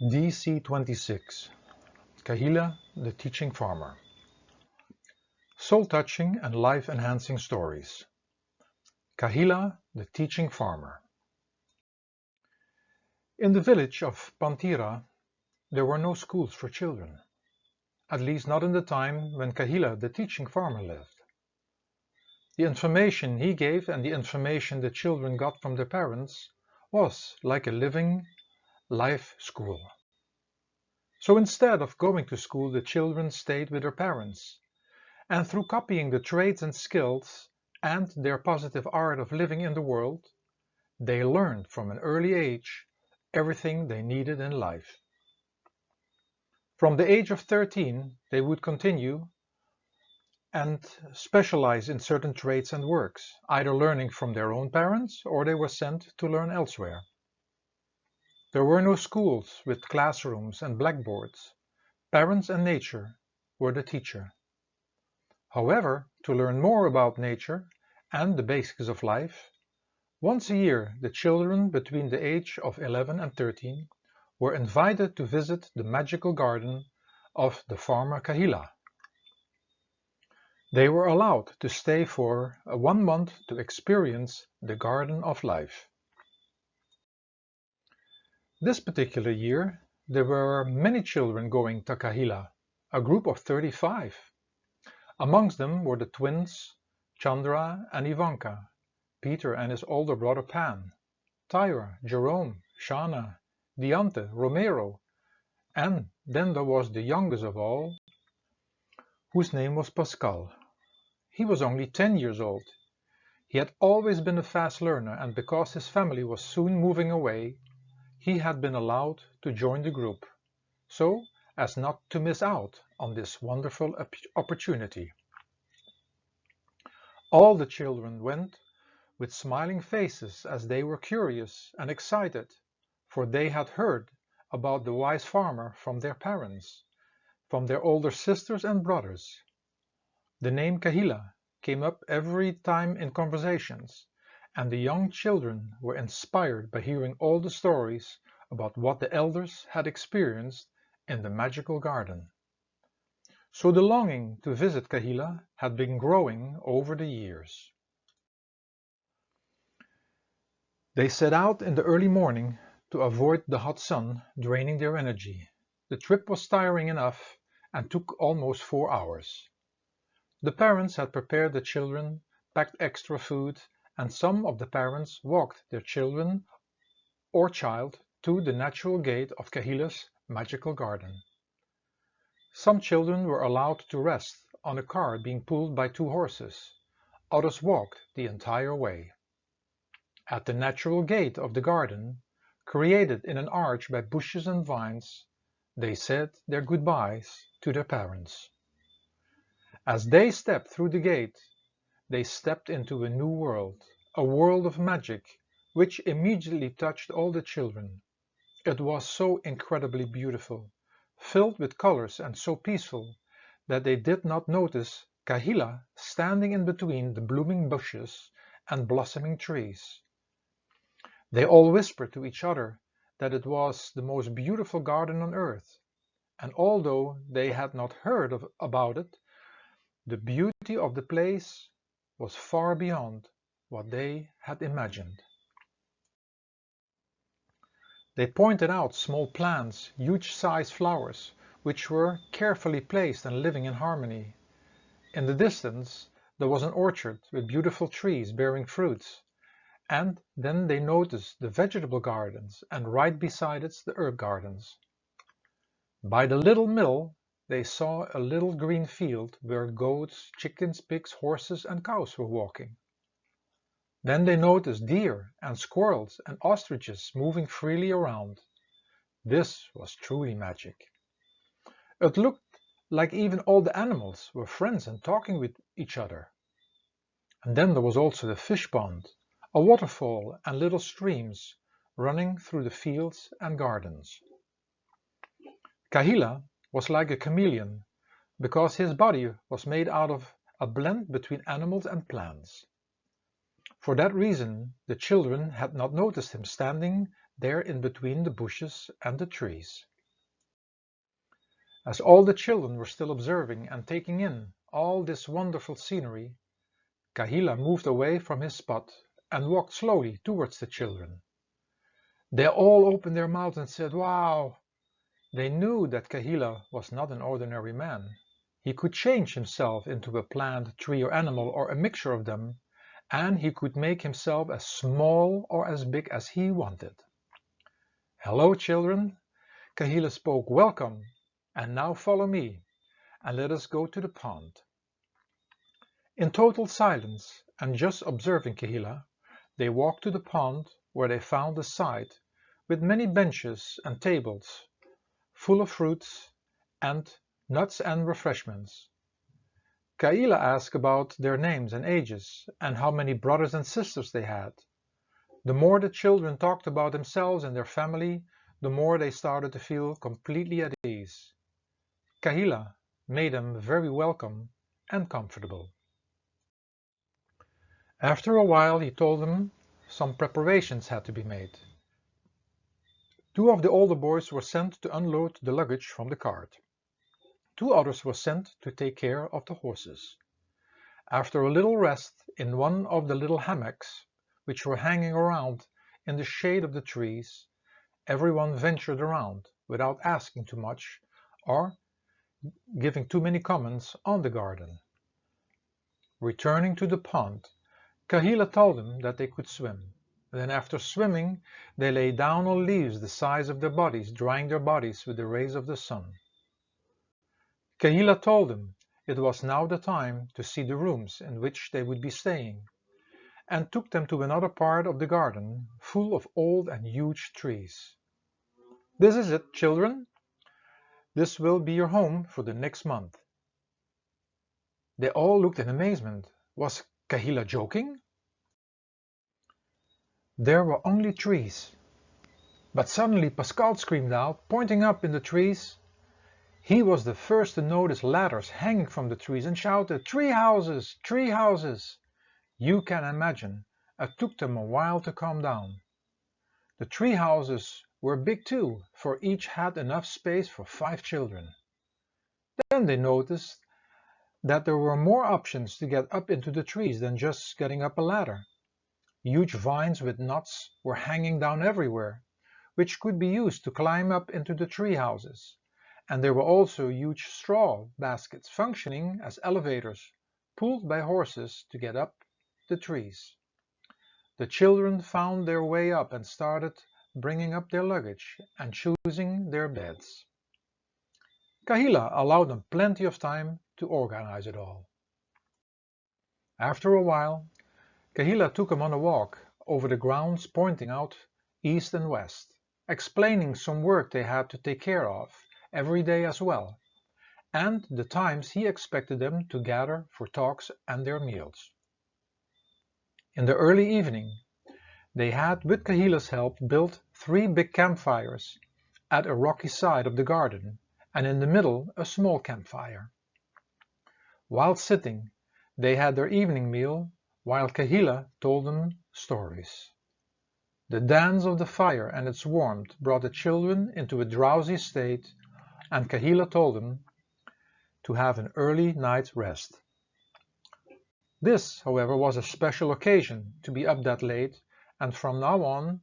Dc26, Kahila, the Teaching Farmer. Soul-touching and life-enhancing stories. Kahila, the Teaching Farmer. In the village of Pantira, there were no schools for children, at least not in the time when Kahila, the Teaching Farmer, lived. The information he gave and the information the children got from their parents was like a living life school. So instead of going to school, the children stayed with their parents, and through copying the traits and skills and their positive art of living in the world, they learned from an early age everything they needed in life. From the age of 13, they would continue and specialize in certain traits and works, either learning from their own parents or they were sent to learn elsewhere. There were no schools with classrooms and blackboards. Parents and nature were the teacher. However, to learn more about nature and the basics of life, once a year the children between the age of 11 and 13 were invited to visit the magical garden of the farmer Kahila. They were allowed to stay for 1 month to experience the garden of life. This particular year, there were many children going to Kahila, a group of 35. Amongst them were the twins Chandra and Ivanka, Peter and his older brother Pan, Tyra, Jerome, Shana, Diante, Romero, and then there was the youngest of all, whose name was Pascal. He was only 10 years old. He had always been a fast learner, and because his family was soon moving away, he had been allowed to join the group, so as not to miss out on this wonderful opportunity. All the children went with smiling faces as they were curious and excited, for they had heard about the wise farmer from their parents, from their older sisters and brothers. The name Kahila came up every time in conversations, and the young children were inspired by hearing all the stories about what the elders had experienced in the magical garden. So the longing to visit Kahila had been growing over the years. They set out in the early morning to avoid the hot sun draining their energy. The trip was tiring enough and took almost 4 hours. The parents had prepared the children, packed extra food, and some of the parents walked their children or child to the natural gate of Kahila's magical garden. Some children were allowed to rest on a cart being pulled by 2 horses. Others walked the entire way. At the natural gate of the garden, created in an arch by bushes and vines, they said their goodbyes to their parents. As they stepped through the gate, they stepped into a new world, a world of magic, which immediately touched all the children. It was so incredibly beautiful, filled with colors and so peaceful that they did not notice Kahila standing in between the blooming bushes and blossoming trees. They all whispered to each other that it was the most beautiful garden on earth, and although they had not heard about it, the beauty of the place was far beyond what they had imagined. They pointed out small plants, huge-sized flowers, which were carefully placed and living in harmony. In the distance, there was an orchard with beautiful trees bearing fruits, and then they noticed the vegetable gardens and right beside it the herb gardens. By the little mill, they saw a little green field where goats, chickens, pigs, horses, and cows were walking. Then they noticed deer and squirrels and ostriches moving freely around. This was truly magic. It looked like even all the animals were friends and talking with each other. And then there was also the fish pond, a waterfall and little streams running through the fields and gardens. Kahila was like a chameleon because his body was made out of a blend between animals and plants. For that reason, the children had not noticed him standing there in between the bushes and the trees. As all the children were still observing and taking in all this wonderful scenery, Kahila moved away from his spot and walked slowly towards the children. They all opened their mouths and said, "Wow!" They knew that Kahila was not an ordinary man. He could change himself into a plant, tree or animal or a mixture of them, and he could make himself as small or as big as he wanted. "Hello, children," Kahila spoke. "Welcome, and now follow me, and let us go to the pond." In total silence, and just observing Kahila, they walked to the pond, where they found a site with many benches and tables, full of fruits and nuts and refreshments. Kahila asked about their names and ages, and how many brothers and sisters they had. The more the children talked about themselves and their family, the more they started to feel completely at ease. Kahila made them very welcome and comfortable. After a while he told them some preparations had to be made. Two of the older boys were sent to unload the luggage from the cart. Two others were sent to take care of the horses. After a little rest in one of the little hammocks, which were hanging around in the shade of the trees, everyone ventured around without asking too much or giving too many comments on the garden. Returning to the pond, Kahila told them that they could swim. Then after swimming, they lay down on leaves the size of their bodies, drying their bodies with the rays of the sun. Kahila told them it was now the time to see the rooms in which they would be staying, and took them to another part of the garden full of old and huge trees. "This is it, children. This will be your home for the next month." They all looked in amazement. Was Kahila joking? There were only trees. But suddenly Pascal screamed out, pointing up in the trees. He was the first to notice ladders hanging from the trees and shouted, "Tree houses! Tree houses!" You can imagine, it took them a while to calm down. The tree houses were big too, for each had enough space for 5 children. Then they noticed that there were more options to get up into the trees than just getting up a ladder. Huge vines with nuts were hanging down everywhere, which could be used to climb up into the tree houses, and there were also huge straw baskets functioning as elevators, pulled by horses to get up the trees. The children found their way up and started bringing up their luggage and choosing their beds. Kahila allowed them plenty of time to organize it all. After a while, Kahila took them on a walk over the grounds, pointing out east and west, explaining some work they had to take care of every day as well, and the times he expected them to gather for talks and their meals. In the early evening, they had, with Kahila's help, built 3 big campfires at a rocky side of the garden, and in the middle a small campfire. While sitting, they had their evening meal, while Kahila told them stories. The dance of the fire and its warmth brought the children into a drowsy state, and Kahila told them to have an early night rest. This, however, was a special occasion to be up that late, and from now on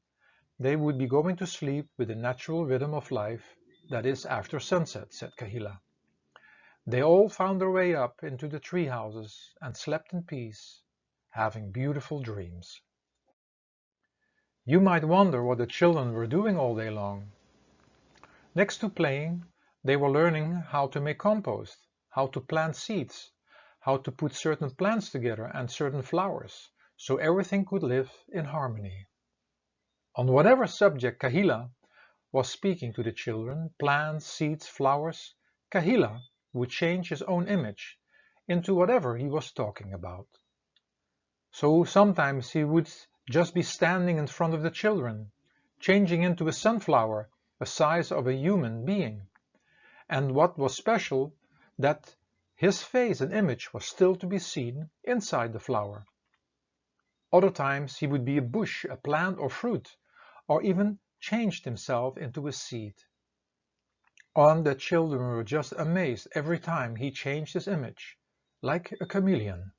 they would be going to sleep with the natural rhythm of life, that is after sunset, said Kahila. They all found their way up into the tree houses and slept in peace, having beautiful dreams. You might wonder what the children were doing all day long. Next to playing, they were learning how to make compost, how to plant seeds, how to put certain plants together and certain flowers, so everything could live in harmony. On whatever subject Kahila was speaking to the children, plants, seeds, flowers, Kahila would change his own image into whatever he was talking about. So sometimes he would just be standing in front of the children, changing into a sunflower the size of a human being. And what was special, that his face and image was still to be seen inside the flower. Other times he would be a bush, a plant or fruit, or even changed himself into a seed. And the children were just amazed every time he changed his image, like a chameleon.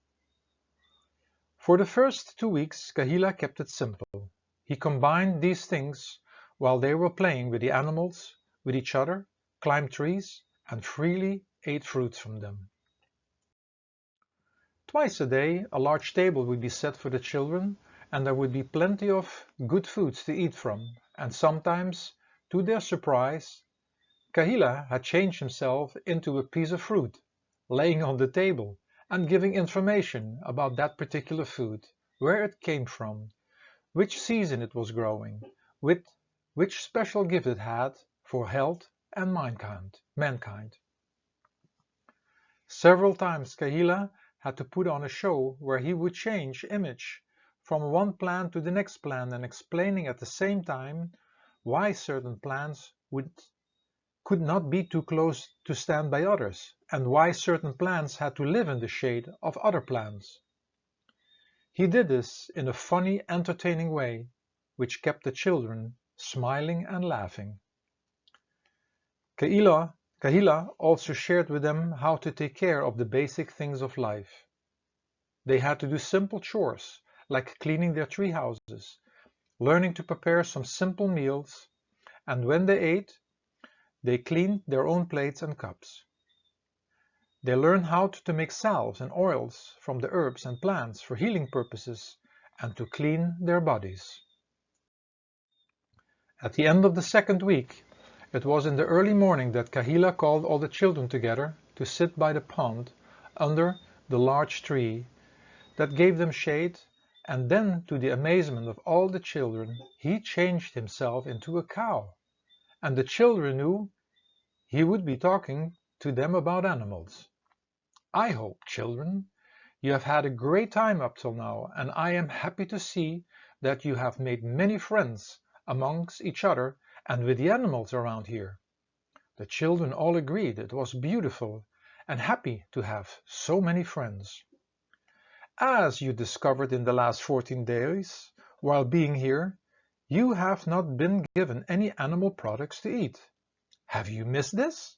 For the first 2 weeks Kahila kept it simple. He combined these things while they were playing with the animals, with each other, climbed trees, and freely ate fruits from them. Twice a day a large table would be set for the children, and there would be plenty of good foods to eat from, and sometimes, to their surprise, Kahila had changed himself into a piece of fruit, laying on the table and giving information about that particular food, where it came from, which season it was growing, with which special gift it had for health and mankind. Several times Kahila had to put on a show where he would change image from one plant to the next plant and explaining at the same time why certain plants could not be too close to stand by others, and why certain plants had to live in the shade of other plants. He did this in a funny, entertaining way, which kept the children smiling and laughing. Kahila also shared with them how to take care of the basic things of life. They had to do simple chores, like cleaning their tree houses, learning to prepare some simple meals, and when they ate, they cleaned their own plates and cups. They learned how to make salves and oils from the herbs and plants for healing purposes and to clean their bodies. At the end of the second week, it was in the early morning that Kahila called all the children together to sit by the pond under the large tree that gave them shade, and then, to the amazement of all the children, he changed himself into a cow, and the children knew he would be talking to them about animals. I hope, children, you have had a great time up till now, and I am happy to see that you have made many friends amongst each other and with the animals around here. The children all agreed it was beautiful and happy to have so many friends. As you discovered in the last 14 days, while being here, you have not been given any animal products to eat. Have you missed this?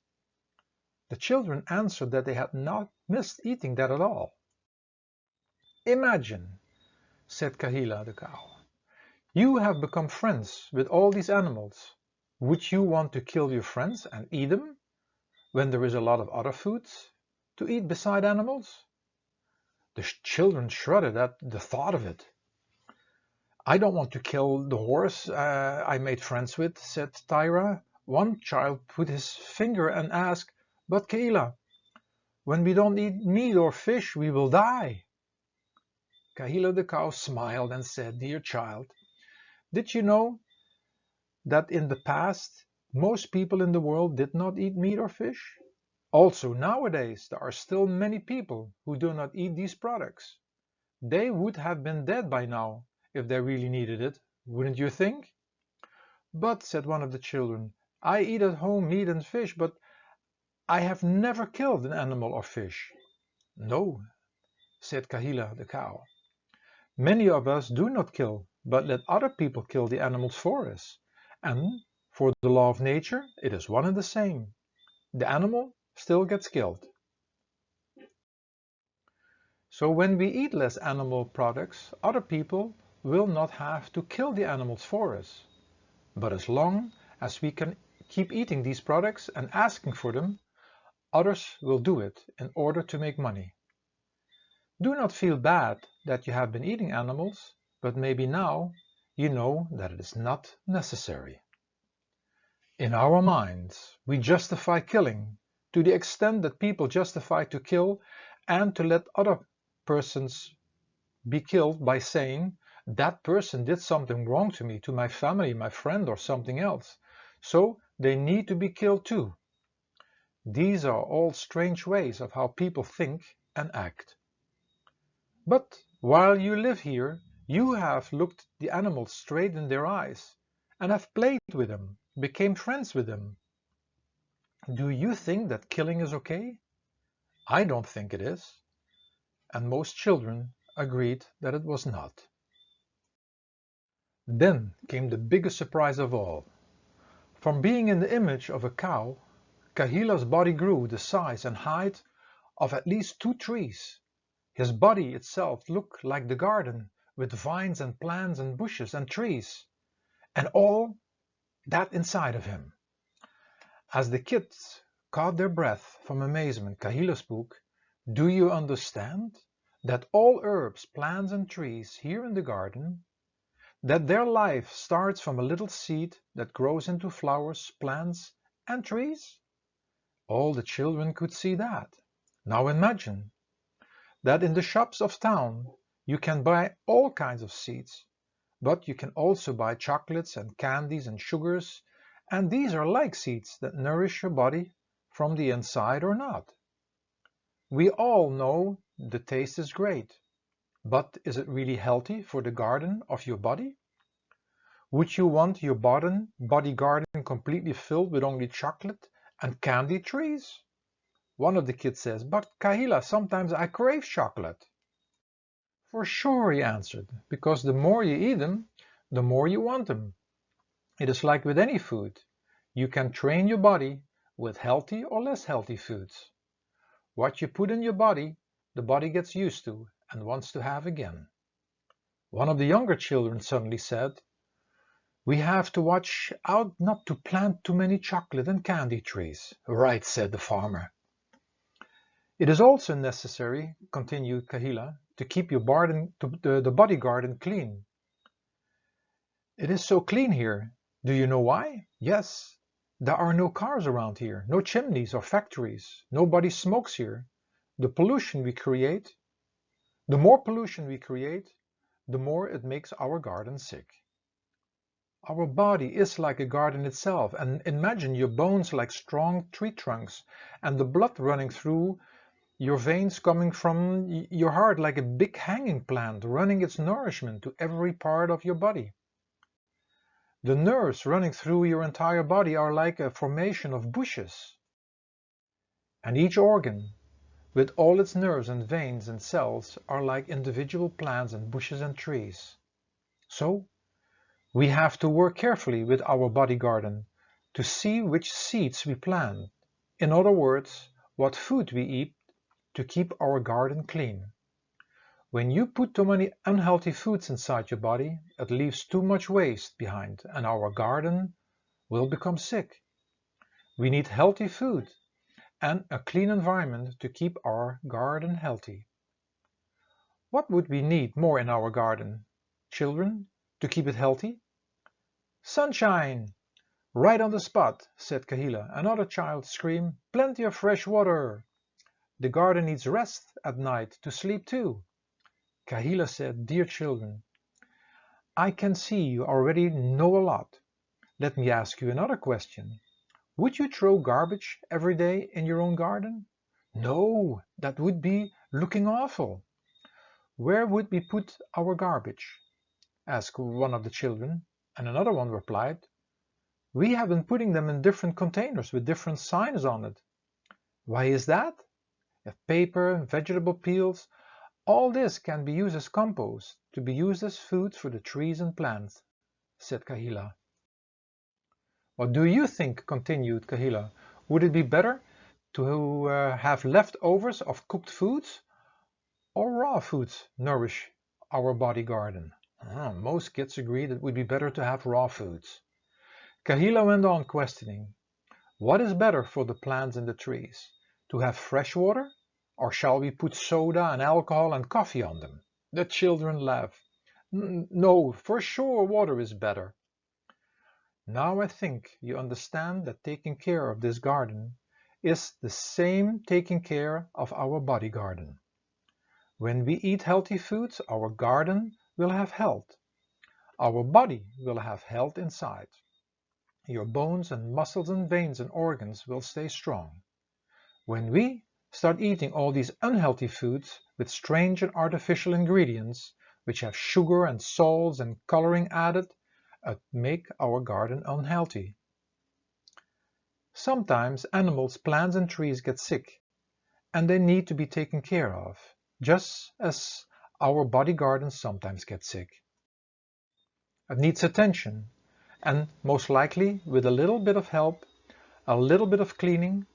The children answered that they had not missed eating that at all. Imagine, said Kahila the cow, you have become friends with all these animals. Would you want to kill your friends and eat them when there is a lot of other foods to eat beside animals? The children shuddered at the thought of it. I don't want to kill the horse I made friends with, said Tyra. One child put his finger and asked, but Kahila, when we don't eat meat or fish, we will die. Kahila the cow smiled and said, dear child, did you know that in the past most people in the world did not eat meat or fish? Also nowadays there are still many people who do not eat these products. They would have been dead by now if they really needed it, wouldn't you think? But, said one of the children, I eat at home meat and fish, but I have never killed an animal or fish. No, said Kahila the cow. Many of us do not kill, but let other people kill the animals for us. And for the law of nature, it is one and the same. The animal still gets killed. So when we eat less animal products, other people will not have to kill the animals for us. But as long as we can keep eating these products and asking for them, others will do it in order to make money. Do not feel bad that you have been eating animals, but maybe now you know that it is not necessary. In our minds, we justify killing to the extent that people justify to kill and to let other persons be killed by saying, that person did something wrong to me, to my family, my friend, or something else, so they need to be killed too. These are all strange ways of how people think and act. But while you live here, you have looked the animals straight in their eyes and have played with them, became friends with them. Do you think that killing is okay? I don't think it is. And most children agreed that it was not. Then came the biggest surprise of all. From being in the image of a cow, Kahila's body grew the size and height of at least 2 trees. His body itself looked like the garden, with vines and plants and bushes and trees, and all that inside of him. As the kids caught their breath from amazement, Kahila spoke, "Do you understand that all herbs, plants and trees here in the garden, that their life starts from a little seed that grows into flowers, plants and trees?" All the children could see that. Now imagine that in the shops of town you can buy all kinds of seeds, but you can also buy chocolates and candies and sugars, and these are like seeds that nourish your body from the inside or not. We all know the taste is great, but is it really healthy for the garden of your body? Would you want your body garden completely filled with only chocolate and candy trees? One of the kids says, "But Kahila, sometimes I crave chocolate." "For sure," he answered, "because the more you eat them, the more you want them. It is like with any food. You can train your body with healthy or less healthy foods. What you put in your body, the body gets used to and wants to have again." One of the younger children suddenly said, "We have to watch out not to plant too many chocolate and candy trees." "Right," said the farmer. "It is also necessary," continued Kahila, "to keep your the body garden clean. It is so clean here. Do you know why? Yes, there are no cars around here, no chimneys or factories. Nobody smokes here. The more pollution we create, the more it makes our garden sick. Our body is like a garden itself, and imagine your bones like strong tree trunks, and the blood running through your veins coming from your heart like a big hanging plant, running its nourishment to every part of your body. The nerves running through your entire body are like a formation of bushes. And each organ, with all its nerves and veins and cells, are like individual plants and bushes and trees. So, we have to work carefully with our body garden to see which seeds we plant. In other words, what food we eat to keep our garden clean. When you put too many unhealthy foods inside your body, it leaves too much waste behind and our garden will become sick. We need healthy food and a clean environment to keep our garden healthy. What would we need more in our garden, children, to keep it healthy? "Sunshine! Right on the spot," said Kahila. Another child screamed, "Plenty of fresh water! The garden needs rest at night to sleep too." Kahila said, "Dear children, I can see you already know a lot. Let me ask you another question. Would you throw garbage every day in your own garden?" "No, that would be looking awful." "Where would we put our garbage?" asked one of the children, and another one replied, "We have been putting them in different containers with different signs on it." "Why is that?" "If paper, vegetable peels, all this can be used as compost, to be used as food for the trees and plants," said Kahila. "What do you think?" continued Kahila. "Would it be better to have leftovers of cooked foods or raw foods nourish our body garden?" Most kids agreed it would be better to have raw foods. Kahila went on questioning, "What is better for the plants and the trees? To have fresh water, or shall we put soda and alcohol and coffee on them?" The children laughed. "No, for sure water is better." Now I think you understand that taking care of this garden is the same taking care of our body garden. When we eat healthy foods, our garden will have health. Our body will have health inside. Your bones and muscles and veins and organs will stay strong. When we start eating all these unhealthy foods with strange and artificial ingredients, which have sugar and salts and coloring added, it make our garden unhealthy. Sometimes animals, plants and trees get sick, and they need to be taken care of, just as our body garden sometimes gets sick. It needs attention, and most likely with a little bit of help, a little bit of cleaning,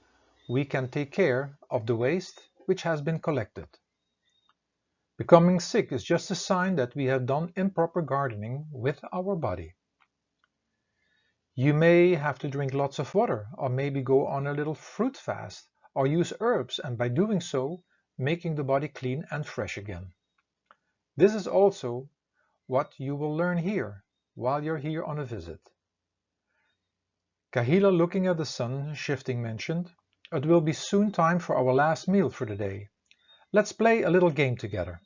we can take care of the waste which has been collected. Becoming sick is just a sign that we have done improper gardening with our body. You may have to drink lots of water, or maybe go on a little fruit fast, or use herbs, and by doing so, making the body clean and fresh again. This is also what you will learn here, while you're here on a visit. Kahila, looking at the sun, shifting, mentioned, "It will be soon time for our last meal for the day. Let's play a little game together."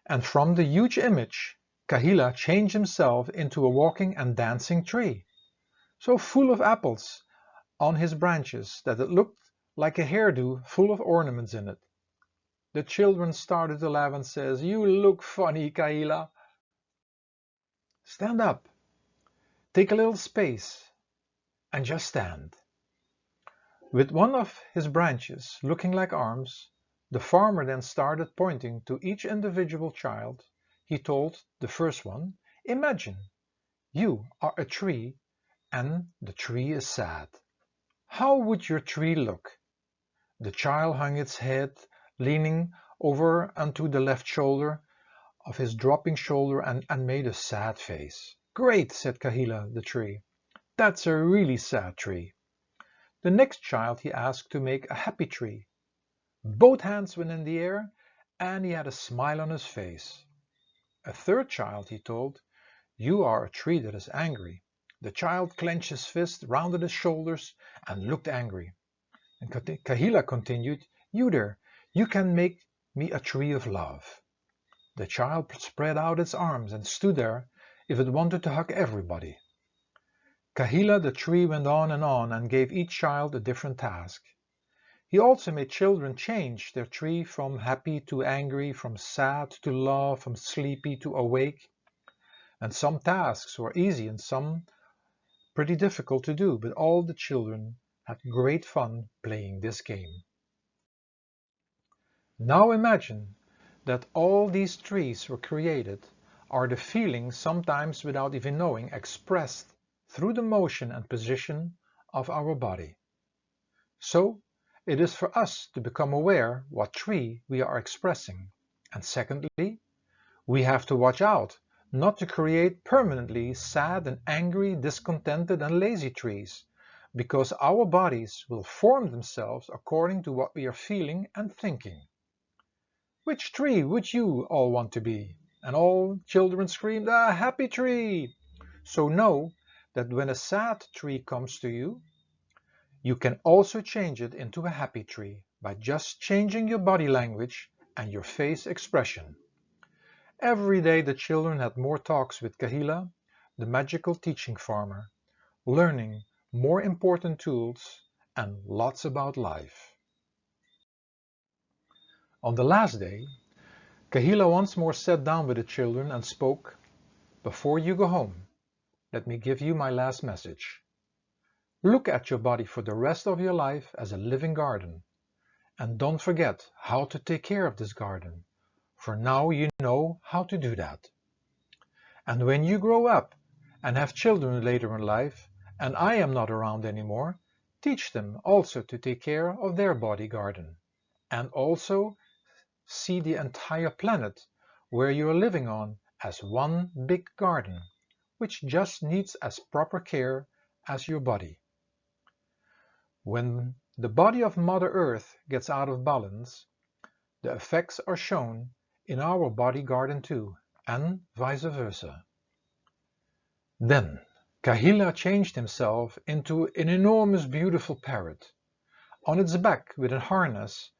And from the huge image, Kahila changed himself into a walking and dancing tree, so full of apples on his branches that it looked like a hairdo full of ornaments in it. The children started to laugh and says, "You look funny, Kahila." Stand up, take a little space, and just stand. With one of his branches looking like arms, the farmer then started pointing to each individual child. He told the first one, "Imagine you are a tree and the tree is sad. How would your tree look?" The child hung its head, leaning over onto the left shoulder of his dropping shoulder and made a sad face. "Great," said Kahila, the tree. "That's a really sad tree." The next child he asked to make a happy tree. Both hands went in the air and he had a smile on his face. A third child he told, "You are a tree that is angry." The child clenched his fist, rounded his shoulders and looked angry. And Kahila continued, "You there, you can make me a tree of love." The child spread out its arms and stood there if it wanted to hug everybody. Kahila the tree went on and gave each child a different task. He also made children change their tree from happy to angry, from sad to love, from sleepy to awake. And some tasks were easy and some pretty difficult to do, but all the children had great fun playing this game. Now imagine that all these trees were created are the feelings, sometimes without even knowing, expressed through the motion and position of our body. So it is for us to become aware what tree we are expressing. And secondly, we have to watch out not to create permanently sad and angry, discontented and lazy trees, because our bodies will form themselves according to what we are feeling and thinking. Which tree would you all want to be? And all children screamed, "A happy tree!" So know that when a sad tree comes to you, you can also change it into a happy tree by just changing your body language and your face expression. Every day the children had more talks with Kahila, the magical teaching farmer, learning more important tools and lots about life. On the last day, Kahila once more sat down with the children and spoke, "Before you go home, let me give you my last message. Look at your body for the rest of your life as a living garden, and don't forget how to take care of this garden, for now you know how to do that. And when you grow up and have children later in life, and I am not around anymore, teach them also to take care of their body garden, and also see the entire planet where you are living on as one big garden, which just needs as proper care as your body. When the body of Mother Earth gets out of balance, the effects are shown in our body garden too, and vice versa." Then Kahila changed himself into an enormous beautiful parrot. On its back with a harness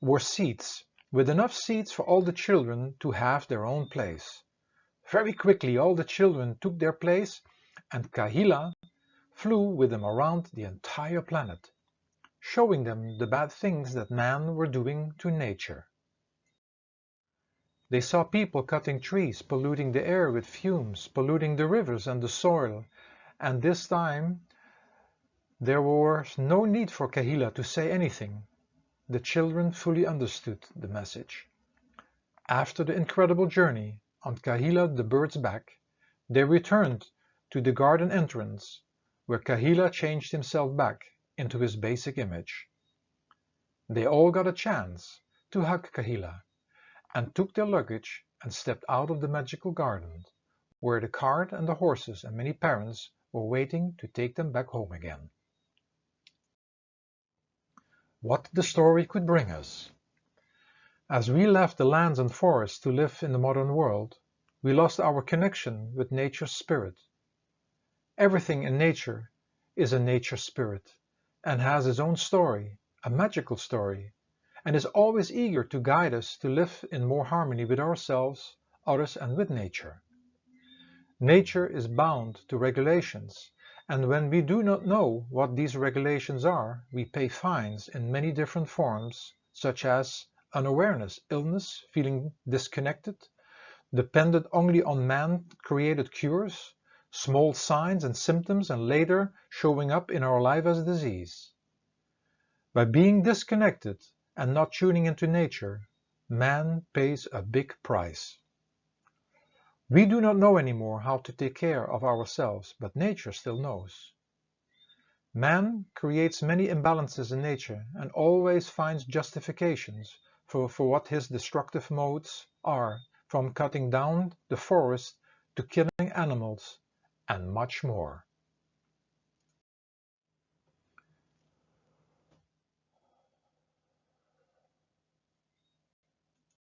were seats, with enough seats for all the children to have their own place. Very quickly all the children took their place and Kahila flew with them around the entire planet, showing them the bad things that man were doing to nature. They saw people cutting trees, polluting the air with fumes, polluting the rivers and the soil, and this time there was no need for Kahila to say anything. The children fully understood the message. After the incredible journey on Kahila the bird's back, they returned to the garden entrance, where Kahila changed himself back into his basic image. They all got a chance to hug Kahila and took their luggage and stepped out of the magical garden, where the cart and the horses and many parents were waiting to take them back home again. What the story could bring us. As we left the lands and forests to live in the modern world, we lost our connection with nature's spirit. Everything in nature is a nature spirit and has its own story, a magical story, and is always eager to guide us to live in more harmony with ourselves, others, and with nature. Nature is bound to regulations, and when we do not know what these regulations are, we pay fines in many different forms, such as unawareness, illness, feeling disconnected, dependent only on man-created cures, small signs and symptoms and later showing up in our life as disease. By being disconnected and not tuning into nature, man pays a big price. We do not know anymore how to take care of ourselves, but nature still knows. Man creates many imbalances in nature and always finds justifications for what his destructive modes are, from cutting down the forest to killing animals, and much more.